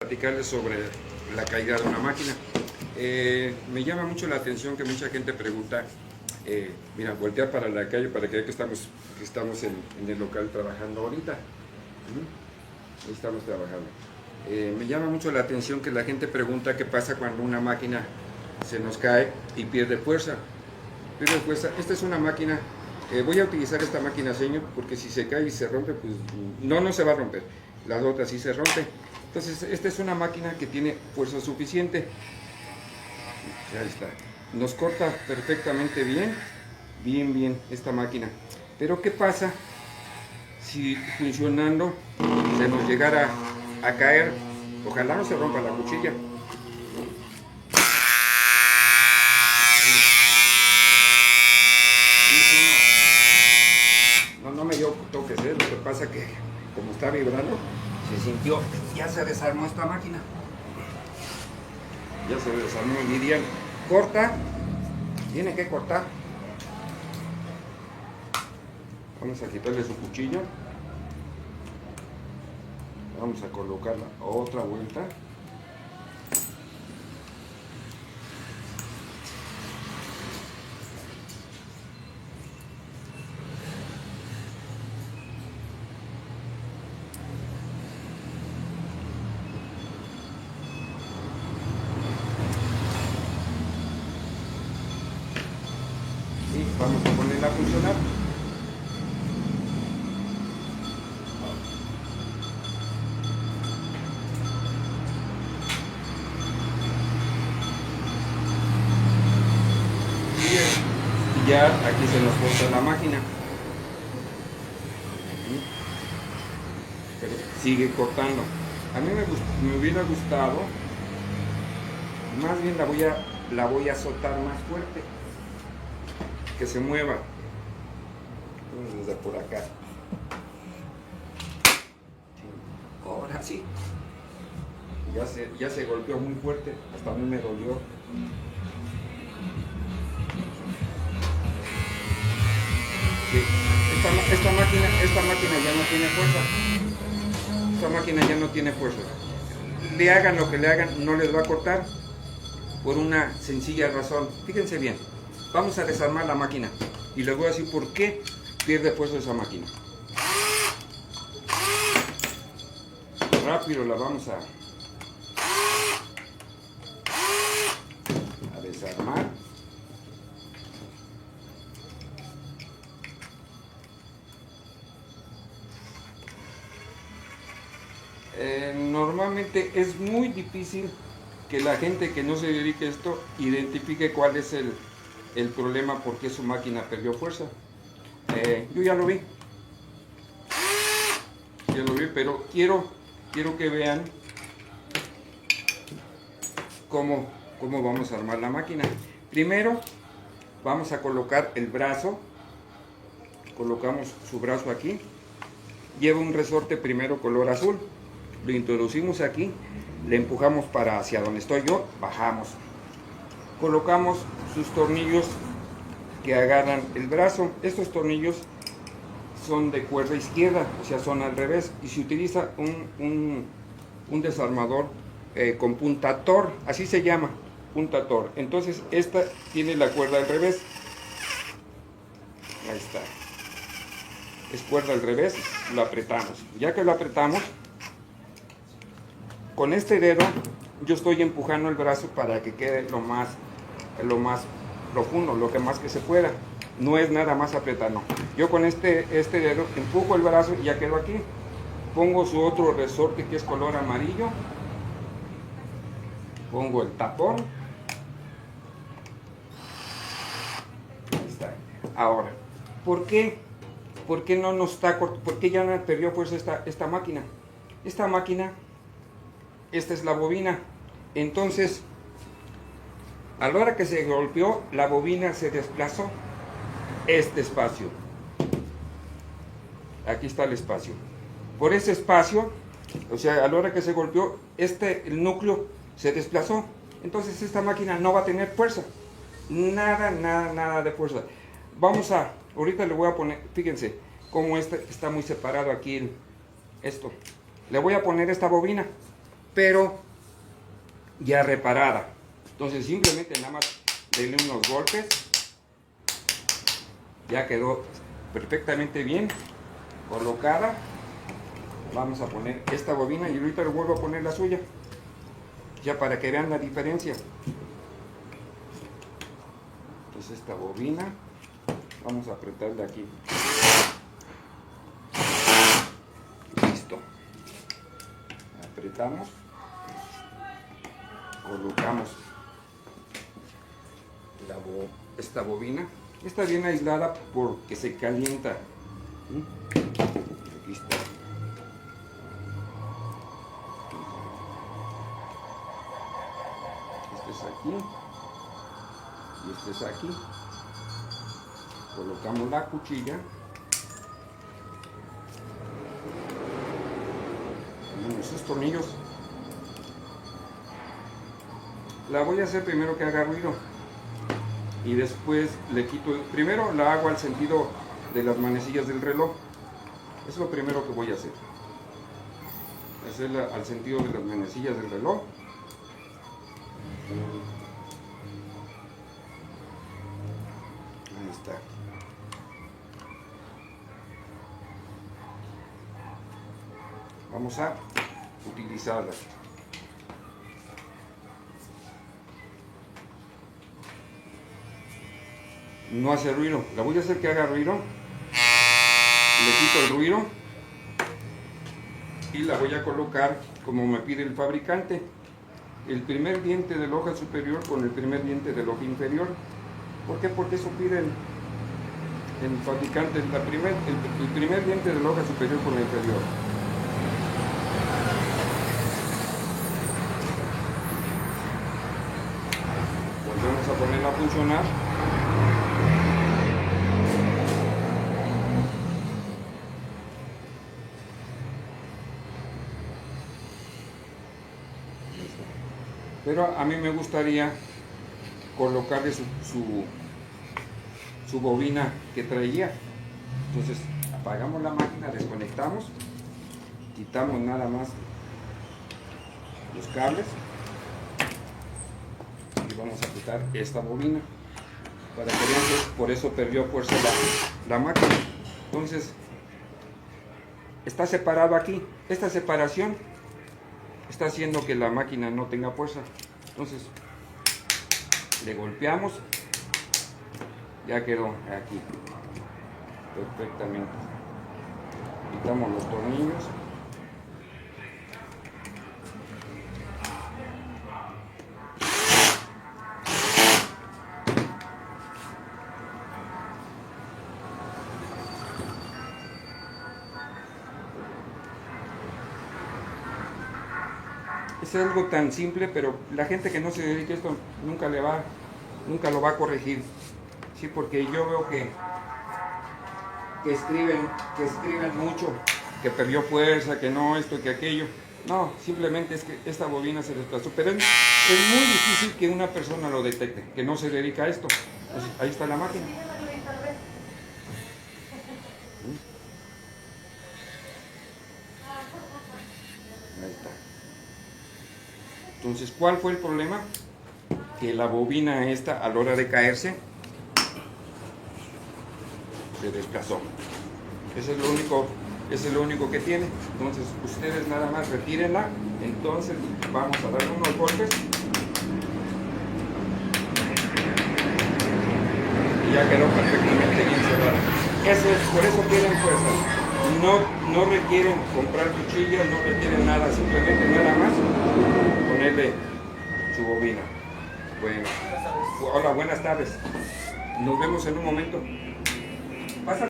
platicarles sobre la caída de una máquina. Me llama mucho la atención que mucha gente pregunta, mira, voltear para la calle para que vean que estamos en el local trabajando ahorita. Ahí estamos trabajando. Me llama mucho la atención que la gente pregunta qué pasa cuando una máquina se nos cae y pierde fuerza. Pierde fuerza. Esta es una máquina, voy a utilizar esta máquina señor, porque si se cae y se rompe, pues no se va a romper. Las otras sí se rompen. Entonces, esta es una máquina que tiene fuerza suficiente. Ahí está. Nos corta perfectamente bien esta máquina. Pero ¿qué pasa si funcionando se nos llegara a caer? Ojalá no se rompa la cuchilla. No me dio toques, lo que pasa que como está vibrando, se sintió, ya se desarmó esta máquina. Ya se desarmó, dirían, corta, tiene que cortar. Vamos a quitarle su cuchillo. Vamos a colocarla otra vuelta. Y vamos a ponerla a funcionar. Y ya aquí se nos corta la máquina. Pero sigue cortando. A mí me hubiera gustado, más bien la voy a azotar más fuerte, que se mueva. Vamos desde por acá. Ahora sí. Ya se golpeó muy fuerte, hasta a mí me dolió. Sí. Esta máquina ya no tiene fuerza. Esta máquina ya no tiene fuerza. Le hagan lo que le hagan, no les va a cortar por una sencilla razón. Fíjense bien, vamos a desarmar la máquina y les voy a decir por qué pierde fuerza esa máquina. Rápido la vamos a desarmar. Normalmente es muy difícil que la gente que no se dedique a esto identifique cuál es el problema, por qué su máquina perdió fuerza. Yo ya lo vi, pero quiero que vean cómo vamos a armar la máquina. Primero vamos a colocar el brazo, colocamos su brazo aquí, lleva un resorte primero color azul, lo introducimos aquí, le empujamos para hacia donde estoy yo, bajamos, colocamos sus tornillos que agarran el brazo. Estos tornillos son de cuerda izquierda, o sea, son al revés, y se utiliza un desarmador con punta Tor, así se llama, punta Tor. Entonces esta tiene la cuerda al revés. Ahí está, es cuerda al revés, lo apretamos. Ya que lo apretamos, con este dedo yo estoy empujando el brazo para que quede lo más profundo, lo que más que se pueda. No es nada más apretar, no. Yo con este dedo empujo el brazo y ya quedó aquí. Pongo su otro resorte que es color amarillo. Pongo el tapón. Ahí está. Ahora, ¿por qué no nos está cortando? ¿Por qué ya no perdió fuerza esta máquina? Esta máquina, esta es la bobina. Entonces, a la hora que se golpeó, la bobina se desplazó este espacio. Aquí está el espacio. Por ese espacio, o sea, a la hora que se golpeó, el núcleo se desplazó. Entonces esta máquina no va a tener fuerza. Nada de fuerza. Ahorita le voy a poner, fíjense, cómo está muy separado aquí esto. Le voy a poner esta bobina. pero ya reparada. Entonces simplemente nada más denle unos golpes, ya quedó perfectamente bien colocada. Vamos a poner esta bobina y ahorita le vuelvo a poner la suya, ya para que vean la diferencia. Entonces esta bobina vamos a apretarle aquí. Listo. Apretamos, colocamos esta bobina. Está bien aislada porque se calienta. Aquí está. Este es aquí y este es aquí. Colocamos la cuchilla. Ponemos esos tornillos. La voy a hacer primero que haga ruido y después le quito. Primero la hago al sentido de las manecillas del reloj. Es lo primero que voy a hacer. Hacerla al sentido de las manecillas del reloj. Ahí está. Vamos a utilizarla. No hace ruido. La voy a hacer que haga ruido. Le quito el ruido y la voy a colocar como me pide el fabricante. El primer diente de la hoja superior con el primer diente de la hoja inferior. ¿Por qué? Porque eso pide el fabricante. El primer diente de la hoja superior con la inferior. Volvemos a ponerla a funcionar. Pero a mí me gustaría colocarle su bobina que traía. Entonces apagamos la máquina, desconectamos, quitamos nada más los cables y vamos a quitar esta bobina para que vean que por eso perdió fuerza la máquina. Entonces está separado aquí. Esta separación está haciendo que la máquina no tenga fuerza. Entonces le golpeamos, ya quedó aquí perfectamente. Quitamos los tornillos. Es algo tan simple, pero la gente que no se dedica a esto nunca lo va a corregir. Sí, porque yo veo que escriben mucho, que perdió fuerza, que no esto, que aquello. No, simplemente es que esta bobina se desplazó. Pero es muy difícil que una persona lo detecte, que no se dedica a esto. Entonces, ahí está la máquina. Ahí está. Entonces, ¿cuál fue el problema? Que la bobina esta, a la hora de caerse, se desplazó. Ese es lo único que tiene. Entonces, ustedes nada más retírenla. Entonces, vamos a darle unos golpes. Y ya quedó perfectamente bien cerrada. Por eso quieren fuerza. No requieren comprar cuchillas, no requieren nada, simplemente nada más ponerle su bobina. Bueno, hola, buenas tardes. Nos vemos en un momento. Pasa.